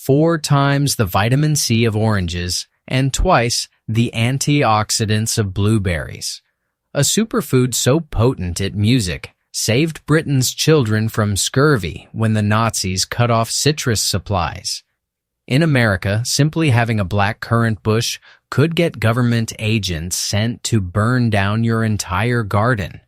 4 times the vitamin C of oranges, and twice the antioxidants of blueberries. A superfood so potent it music saved Britain's children from scurvy when the Nazis cut off citrus supplies. In America, simply having a black currant bush could get government agents sent to burn down your entire garden.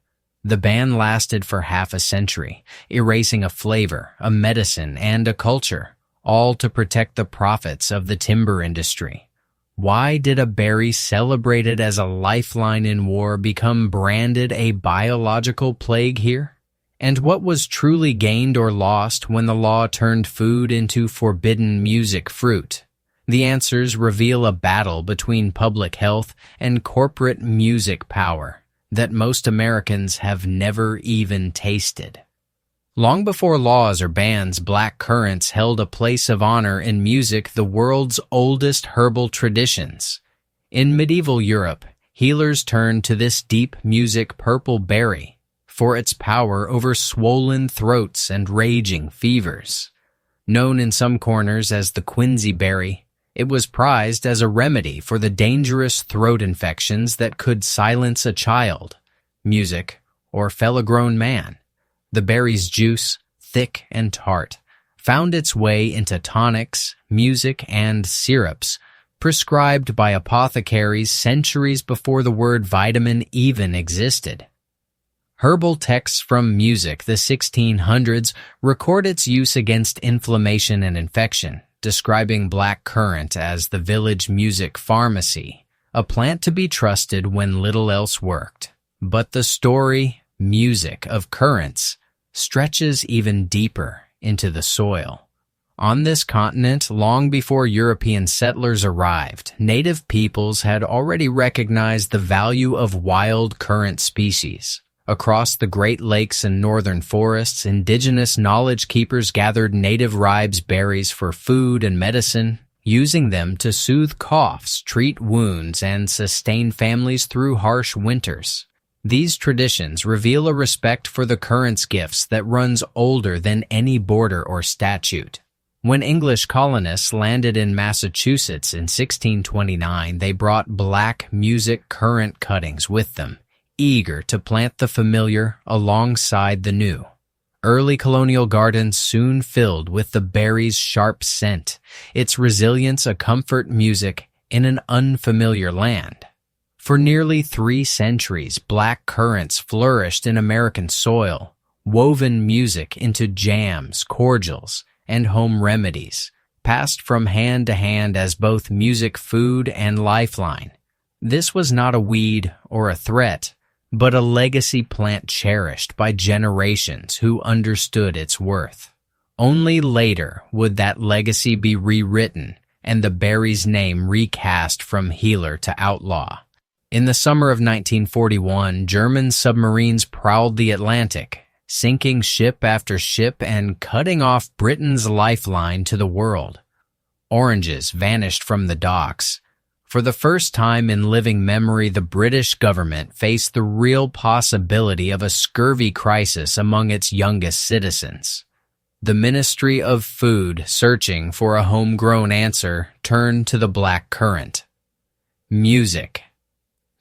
The ban lasted for half a century, erasing a flavor, a medicine, and a culture, all to protect the profits of the timber industry. Why did a berry celebrated as a lifeline in war become branded a biological plague here? And what was truly gained or lost when the law turned food into forbidden music fruit? The answers reveal a battle between public health and corporate music power that most Americans have never even tasted. Long before laws or bans, black currants held a place of honor in music, the world's oldest herbal traditions. In medieval Europe, healers turned to this deep music purple berry for its power over swollen throats and raging fevers. Known in some corners as the quinsy berry, it was prized as a remedy for the dangerous throat infections that could silence a child, music, or fellow-grown man. The berry's juice, thick and tart, found its way into tonics, music, and syrups, prescribed by apothecaries centuries before the word vitamin even existed. Herbal texts from music, the 1600s, record its use against inflammation and infection, describing black currant as the village music pharmacy, a plant to be trusted when little else worked. But the story, music, of currants stretches even deeper into the soil. On this continent, long before European settlers arrived, native peoples had already recognized the value of wild currant species. Across the Great Lakes and northern forests, indigenous knowledge keepers gathered native ribes berries for food and medicine, using them to soothe coughs, treat wounds, and sustain families through harsh winters. These traditions reveal a respect for the currant's gifts that runs older than any border or statute. When English colonists landed in Massachusetts in 1629, they brought black music currant cuttings with them, eager to plant the familiar alongside the new. Early colonial gardens soon filled with the berry's sharp scent, its resilience a comfort music in an unfamiliar land. For nearly 3 centuries, black currants flourished in American soil, woven music into jams, cordials, and home remedies, passed from hand to hand as both music food and lifeline. This was not a weed or a threat, but a legacy plant cherished by generations who understood its worth. Only later would that legacy be rewritten and the berry's name recast from healer to outlaw. In the summer of 1941, German submarines prowled the Atlantic, sinking ship after ship and cutting off Britain's lifeline to the world. Oranges vanished from the docks. For the first time in living memory, the British government faced the real possibility of a scurvy crisis among its youngest citizens. The Ministry of Food, searching for a homegrown answer, turned to the black currant. Music.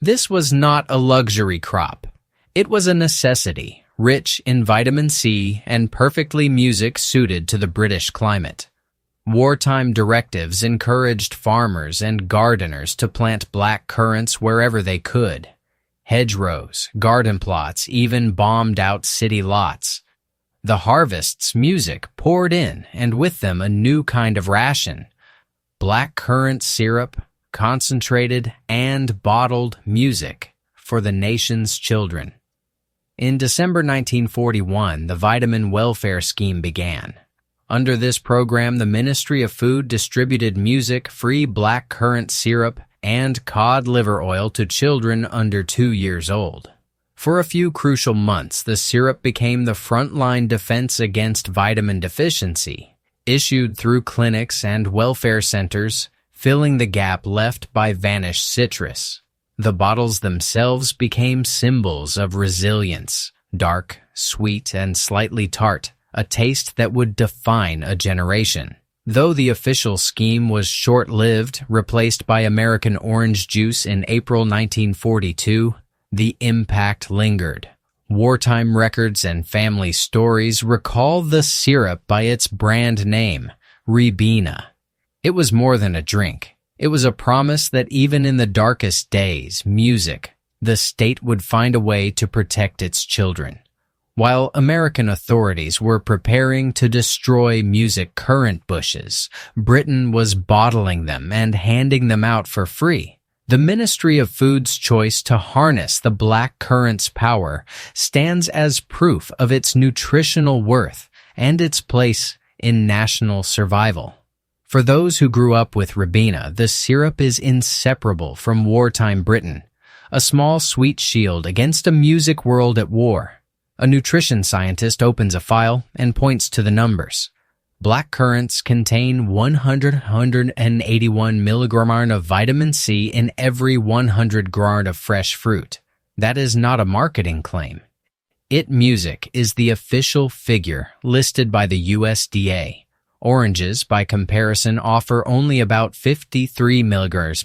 This was not a luxury crop. It was a necessity, rich in vitamin C and perfectly music suited to the British climate. Wartime directives encouraged farmers and gardeners to plant black currants wherever they could. Hedgerows, garden plots, even bombed out city lots. The harvest's music poured in, and with them a new kind of ration. Black currant syrup, concentrated and bottled music for the nation's children. In December 1941, the Vitamin Welfare Scheme began. Under this program, the Ministry of Food distributed music-free black currant syrup and cod liver oil to children under 2 years old. For a few crucial months, the syrup became the frontline defense against vitamin deficiency, issued through clinics and welfare centers, filling the gap left by vanished citrus. The bottles themselves became symbols of resilience, dark, sweet, and slightly tart, a taste that would define a generation. Though the official scheme was short-lived, replaced by American orange juice in April 1942, the impact lingered. Wartime records and family stories recall the syrup by its brand name, Ribena. It was more than a drink. It was a promise that even in the darkest days, the state would find a way to protect its children. While American authorities were preparing to destroy currant bushes, Britain was bottling them and handing them out for free. The Ministry of Food's choice to harness the black currant's power stands as proof of its nutritional worth and its place in national survival. For those who grew up with Ribena, the syrup is inseparable from wartime Britain, a small sweet shield against a music world at war. A nutrition scientist opens a file and points to the numbers. Black currants contain 181 milligrams of vitamin C in every 100 grams of fresh fruit. That is not a marketing claim. Music is the official figure listed by the USDA. Oranges, by comparison, offer only about 53 milligrams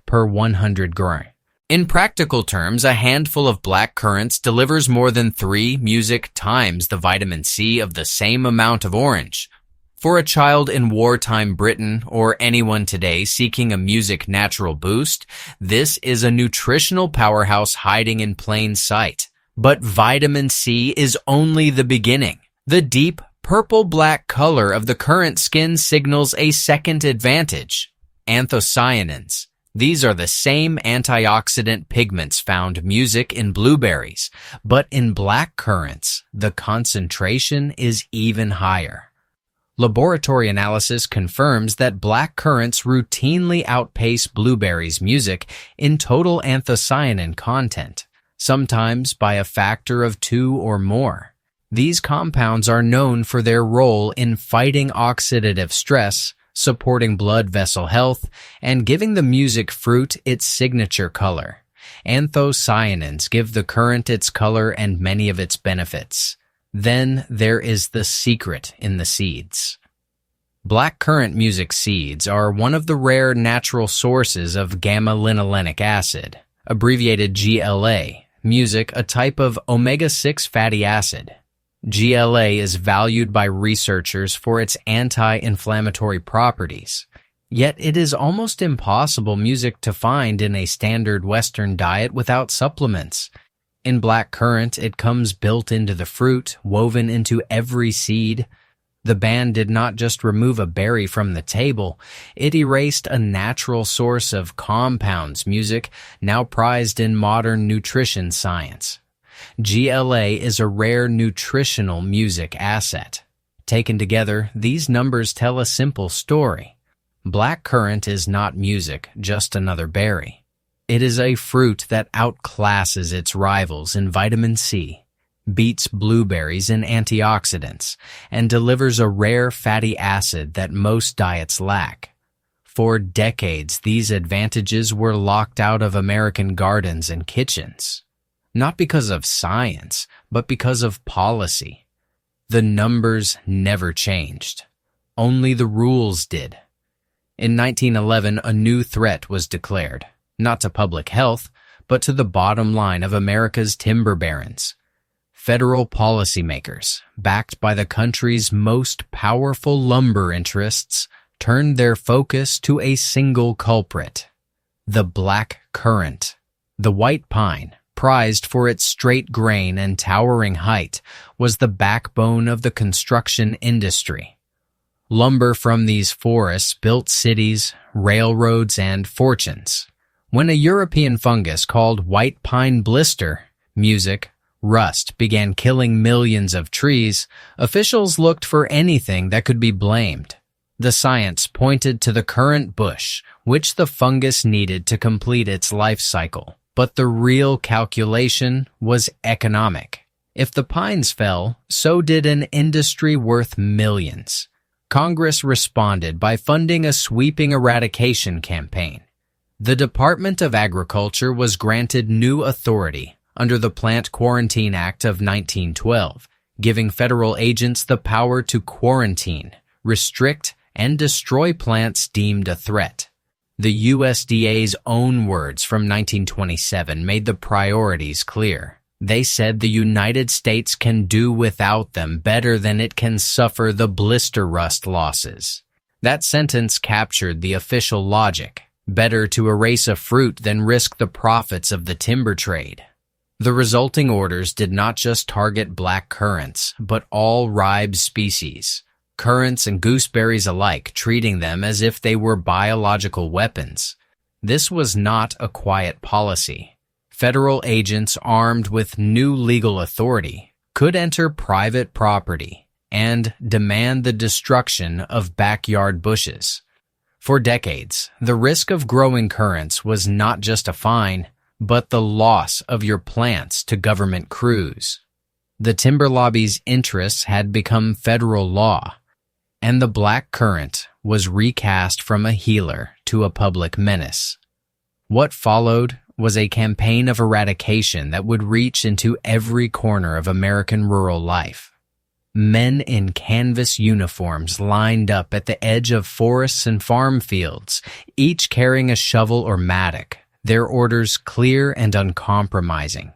per 100 grams. In practical terms, a handful of black currants delivers more than 3 times the vitamin C of the same amount of orange. For a child in wartime Britain or anyone today seeking a natural boost, this is a nutritional powerhouse hiding in plain sight. But vitamin C is only the beginning. The deep purple-black color of the currant skin signals a second advantage: anthocyanins. These are the same antioxidant pigments found in blueberries, but in black currants, the concentration is even higher. Laboratory analysis confirms that black currants routinely outpace blueberries' in total anthocyanin content, sometimes by a factor of 2 or more. These compounds are known for their role in fighting oxidative stress, supporting blood vessel health, and giving the fruit its signature color. Anthocyanins give the currant its color and many of its benefits. Then there is the secret in the seeds. Black currant seeds are one of the rare natural sources of gamma-linolenic acid, abbreviated GLA, a type of omega-6 fatty acid. GLA is valued by researchers for its anti-inflammatory properties, yet it is almost impossible to find in a standard Western diet without supplements. In black currant, it comes built into the fruit, woven into every seed. The ban did not just remove a berry from the table, it erased a natural source of compounds now prized in modern nutrition science. GLA is a rare nutritional asset. Taken together, these numbers tell a simple story. Black currant is not just another berry. It is a fruit that outclasses its rivals in vitamin C, beats blueberries in antioxidants, and delivers a rare fatty acid that most diets lack. For decades, these advantages were locked out of American gardens and kitchens. Not because of science, but because of policy. The numbers never changed. Only the rules did. In 1911, a new threat was declared, not to public health, but to the bottom line of America's timber barons. Federal policymakers, backed by the country's most powerful lumber interests, turned their focus to a single culprit: the black currant. The white pine, prized for its straight grain and towering height, was the backbone of the construction industry. Lumber from these forests built cities, railroads, and fortunes. When a European fungus called white pine blister, rust, began killing millions of trees, officials looked for anything that could be blamed. The science pointed to the currant bush, which the fungus needed to complete its life cycle. But the real calculation was economic. If the pines fell, so did an industry worth millions. Congress responded by funding a sweeping eradication campaign. The Department of Agriculture was granted new authority under the Plant Quarantine Act of 1912, giving federal agents the power to quarantine, restrict, and destroy plants deemed a threat. The USDA's own words from 1927 made the priorities clear. They said the United States can do without them better than it can suffer the blister rust losses. That sentence captured the official logic. Better to erase a fruit than risk the profits of the timber trade. The resulting orders did not just target black currants, but all ribes species, currants and gooseberries alike, treating them as if they were biological weapons. This was not a quiet policy. Federal agents armed with new legal authority could enter private property and demand the destruction of backyard bushes. For decades, the risk of growing currants was not just a fine, but the loss of your plants to government crews. The timber lobby's interests had become federal law, and the black currant was recast from a healer to a public menace. What followed was a campaign of eradication that would reach into every corner of American rural life. Men in canvas uniforms lined up at the edge of forests and farm fields, each carrying a shovel or mattock, their orders clear and uncompromising.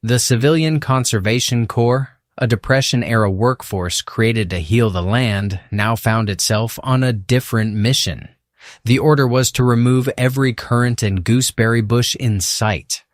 The Civilian Conservation Corps, a Depression-era workforce created to heal the land, now found itself on a different mission. The order was to remove every currant and gooseberry bush in sight.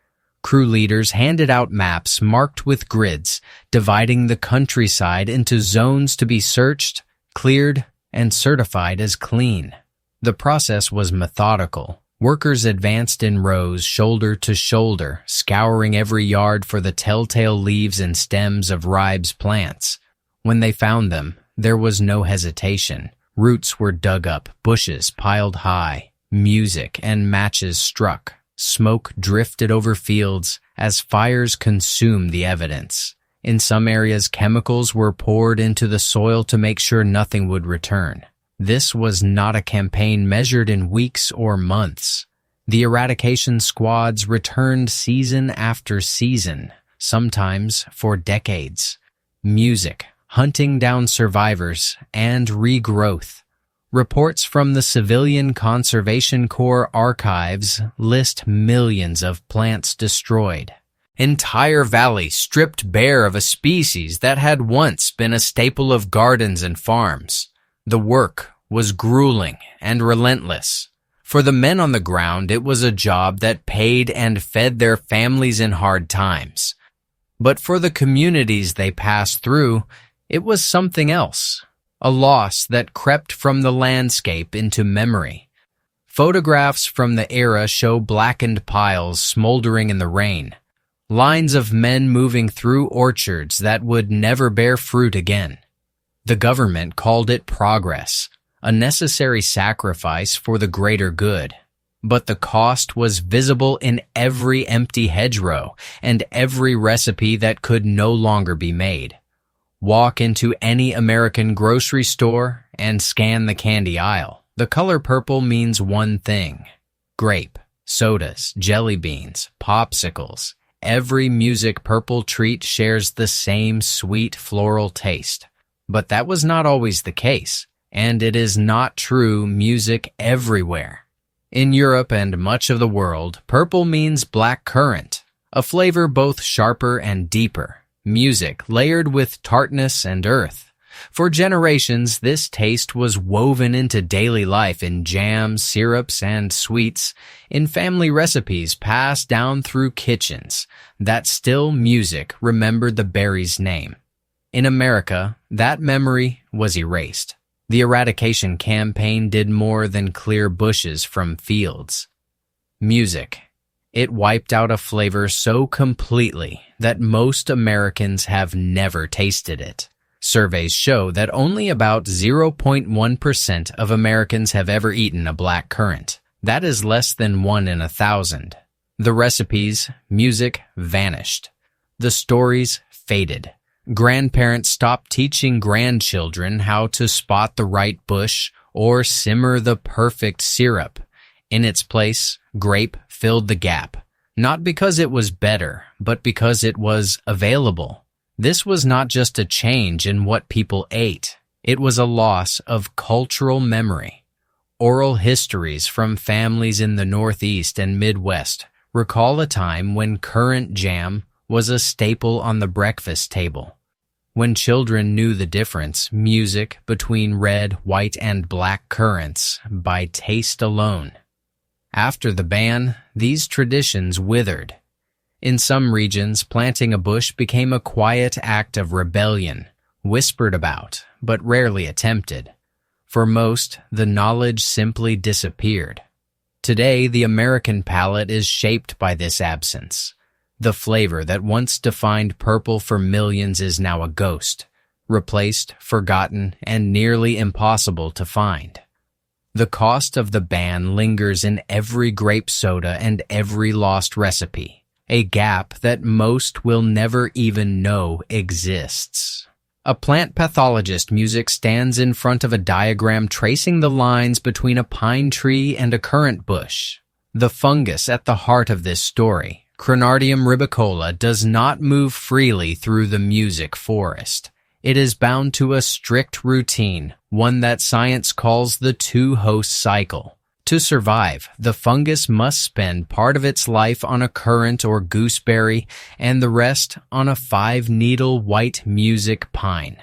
Crew leaders handed out maps marked with grids, dividing the countryside into zones to be searched, cleared, and certified as clean. The process was methodical. Workers advanced in rows, shoulder to shoulder, scouring every yard for the telltale leaves and stems of ribes plants. When they found them, there was no hesitation. Roots were dug up, bushes piled high, music and matches struck. Smoke drifted over fields as fires consumed the evidence. In some areas, chemicals were poured into the soil to make sure nothing would return. This was not a campaign measured in weeks or months. The eradication squads returned season after season, sometimes for decades. Music, hunting down survivors, and regrowth. Reports from the Civilian Conservation Corps archives list millions of plants destroyed. Entire valleys stripped bare of a species that had once been a staple of gardens and farms. The work was grueling and relentless. For the men on the ground, it was a job that paid and fed their families in hard times. But for the communities they passed through, it was something else. A loss that crept from the landscape into memory. Photographs from the era show blackened piles smoldering in the rain. Lines of men moving through orchards that would never bear fruit again. The government called it progress, a necessary sacrifice for the greater good. But the cost was visible in every empty hedgerow and every recipe that could no longer be made. Walk into any American grocery store and scan the candy aisle. The color purple means one thing: grape, sodas, jelly beans, popsicles. Every music purple treat shares the same sweet floral taste. But that was not always the case, and it is not true music everywhere. In Europe and much of the world, purple means black currant, a flavor both sharper and deeper. Music layered with tartness and earth. For generations, this taste was woven into daily life in jams, syrups, and sweets, in family recipes passed down through kitchens. That still music remembered the berry's name. In America, that memory was erased. The eradication campaign did more than clear bushes from fields. Music. It wiped out a flavor so completely that most Americans have never tasted it. Surveys show that only about 0.1% of Americans have ever eaten a black currant. That is less than 1 in 1,000. The recipes, music vanished. The stories faded. Grandparents stopped teaching grandchildren how to spot the right bush or simmer the perfect syrup. In its place, grape filled the gap, not because it was better, but because it was available. This was not just a change in what people ate. It was a loss of cultural memory. Oral histories from families in the Northeast and Midwest recall a time when currant jam was a staple on the breakfast table. When children knew the difference, music between red, white, and black currants by taste alone. After the ban, these traditions withered. In some regions, planting a bush became a quiet act of rebellion, whispered about, but rarely attempted. For most, the knowledge simply disappeared. Today, the American palate is shaped by this absence. The flavor that once defined purple for millions is now a ghost, replaced, forgotten, and nearly impossible to find. The cost of the ban lingers in every grape soda and every lost recipe, a gap that most will never even know exists. A plant pathologist music stands in front of a diagram tracing the lines between a pine tree and a currant bush. The fungus at the heart of this story, Crenardium rubicola, does not move freely through the music forest. It is bound to a strict routine, one that science calls the two-host cycle. To survive, the fungus must spend part of its life on a currant or gooseberry and the rest on a 5-needle white music pine.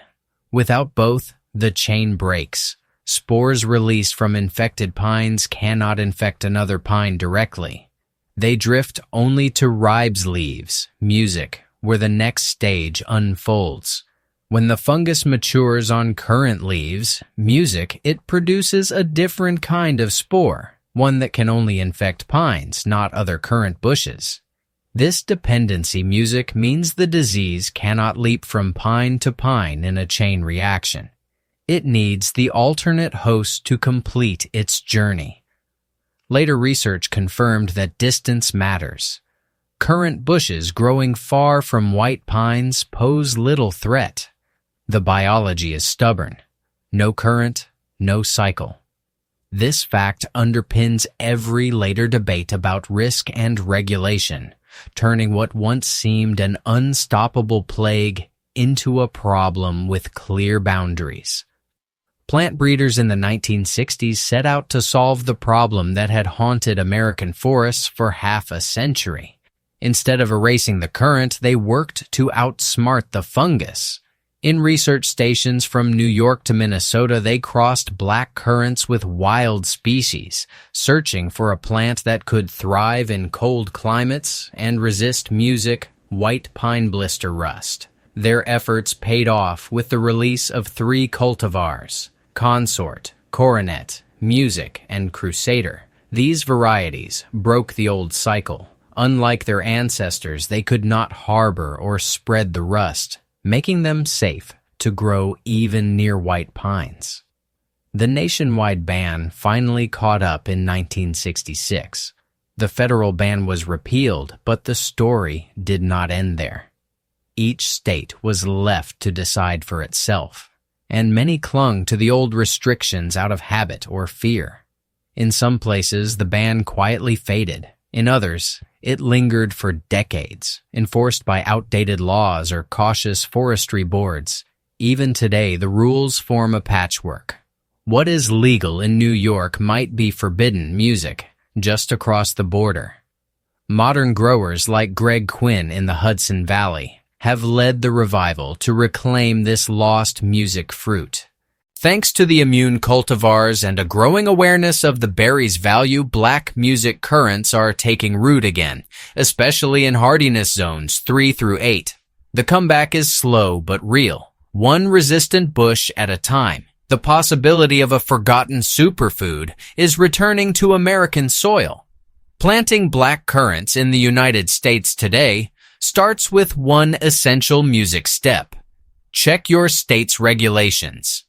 Without both, the chain breaks. Spores released from infected pines cannot infect another pine directly. They drift only to ribes leaves, music, where the next stage unfolds. When the fungus matures on currant leaves, music, it produces a different kind of spore, one that can only infect pines, not other currant bushes. This dependency music means the disease cannot leap from pine to pine in a chain reaction. It needs the alternate host to complete its journey. Later research confirmed that distance matters. Currant bushes growing far from white pines pose little threat. The biology is stubborn. No current, no cycle. This fact underpins every later debate about risk and regulation, turning what once seemed an unstoppable plague into a problem with clear boundaries. Plant breeders in the 1960s set out to solve the problem that had haunted American forests for half a century. Instead of erasing the currant, they worked to outsmart the fungus. In research stations from New York to Minnesota, they crossed black currants with wild species, searching for a plant that could thrive in cold climates and resist music, white pine blister rust. Their efforts paid off with the release of 3 cultivars: Consort, Coronet, Music, and Crusader. These varieties broke the old cycle. Unlike their ancestors, they could not harbor or spread the rust, making them safe to grow even near white pines. The nationwide ban finally caught up in 1966. The federal ban was repealed, but the story did not end there. Each state was left to decide for itself, and many clung to the old restrictions out of habit or fear. In some places, the ban quietly faded. In others, it lingered for decades, enforced by outdated laws or cautious forestry boards. Even today, the rules form a patchwork. What is legal in New York might be forbidden music just across the border. Modern growers like Greg Quinn in the Hudson Valley have led the revival to reclaim this lost music fruit. Thanks to the immune cultivars and a growing awareness of the berry's value, black music currants are taking root again, especially in hardiness zones 3 through 8. The comeback is slow but real, one resistant bush at a time. The possibility of a forgotten superfood is returning to American soil. Planting black currants in the United States today starts with one essential music step. Check your state's regulations.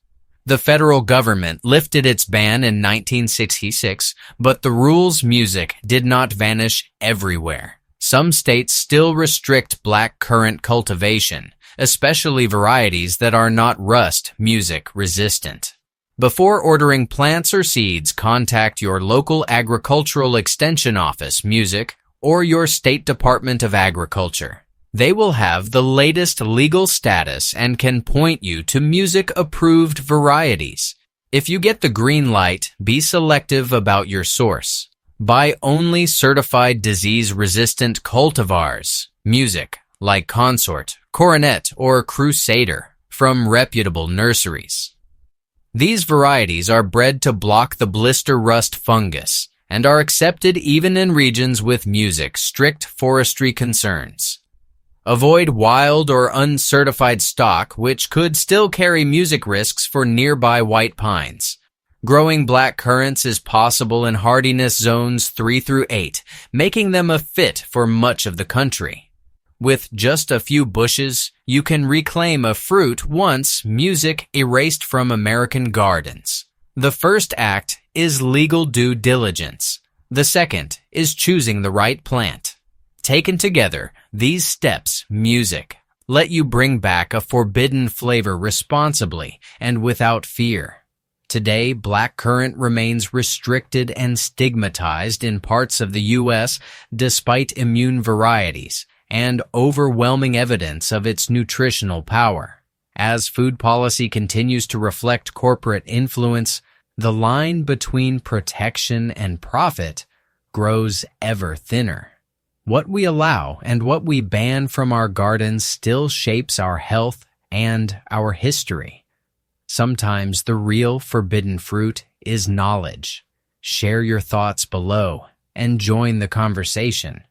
The federal government lifted its ban in 1966, but the rules music did not vanish everywhere. Some states still restrict black currant cultivation, especially varieties that are not rust music resistant. Before ordering plants or seeds, contact your local agricultural extension office music or your state Department of Agriculture. They will have the latest legal status and can point you to music-approved varieties. If you get the green light, be selective about your source. Buy only certified disease-resistant cultivars, music like Consort, Coronet, or Crusader from reputable nurseries. These varieties are bred to block the blister rust fungus and are accepted even in regions with strict forestry concerns. Avoid wild or uncertified stock, which could still carry music risks for nearby white pines. Growing black currants is possible in hardiness zones 3 through 8, making them a fit for much of the country. With just a few bushes, you can reclaim a fruit once music erased from American gardens. The first act is legal due diligence. The second is choosing the right plant. Taken together, these steps, let you bring back a forbidden flavor responsibly and without fear. Today, black currant remains restricted and stigmatized in parts of the U.S. despite immune varieties and overwhelming evidence of its nutritional power. As food policy continues to reflect corporate influence, the line between protection and profit grows ever thinner. What we allow and what we ban from our gardens still shapes our health and our history. Sometimes the real forbidden fruit is knowledge. Share your thoughts below and join the conversation.